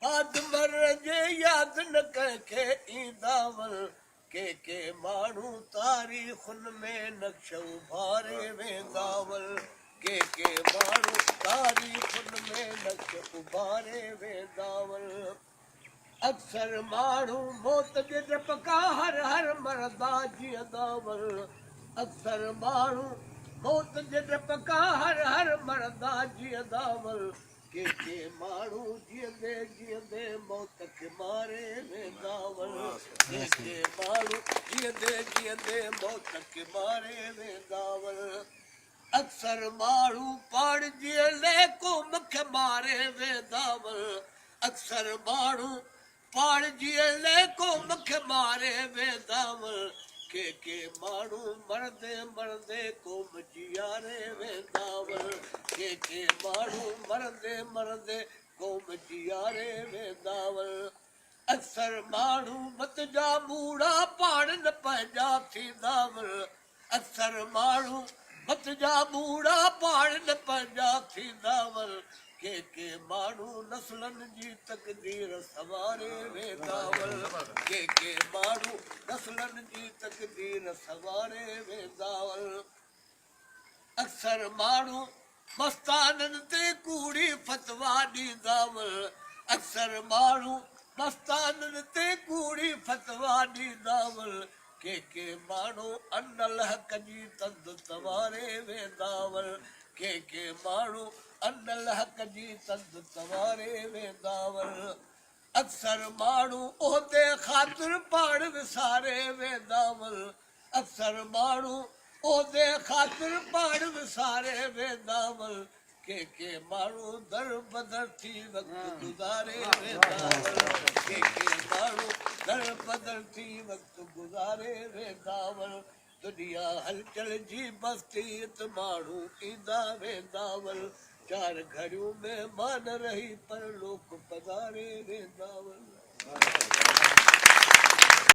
पादमर जे याद न कंहिंखे ईंदावल के माण्हू तारीख़ुनि में नक्श उभारे वेंदावल के माण्हू तारीख़ुनि में नक्श उभारे वेंदावल अक्सर माण्हू मौत जे डपका हर हर मरदा जीअंदावल अक्सर माण्हू मौत जे डपका हर हर मरदा जीअंदावल के माण्हू जीअंदे जीअंदे मौत खे मारे वेंदावल के माण्हू जीअंदे जीअंदे मौत खे मारे वेंदावल अक्सर माण्हू पाण जीअण लाइ क़ौम खे मारे वेंदावल अक्सर माण्हू पाण जीअण लाइ क़ौम खे मारे वेंदावल के माण्हू मरंदे मरंदे क़ौम जीआरे वेंदावल के माण्हू मरंदे मरंदे क़ौम जीआरे वेंदावल अक्सर माण्हू मत जा मूड़ा पाण न पंहिंजा थींदावल अक्सर माण्हू मत जा मूड़ा पाण न पंहिंजा थींदावल के माण्हू नस्लनि जी तकदीर सवारे वेंदावल के माण्हू नस्लनि जी तकदीर सवारे वेंदावल अक्सर माण्हू मस्ताननि ते कूड़ी फतवा ॾींदावल अक्सर माण्हू मस्ताननि ते कूड़ी फतवा ॾींदावल के माण्हू अनल हक़ जी तंद तवारे वेंदावल के माण्हू अनल हक़ जी तंद तवारे वेंदावल अक्सर माण्हू उहिदे ख़ातिर पाण विसारे वेंदावल अक्सर माण्हू उहिदे ख़ातिर पाण विसारे वेंदावल के माण्हू दर बदर थी वक़्तु गुज़ारे वेंदावल के माण्हू दर बदर थी वक़्तु गुज़ारे वेंदावल दुनिया हलचल जी बस्तीअ माण्हू ईंदा वेंदावल चार घड़ियूं में मान रही पर लोक पधारे वेंदावल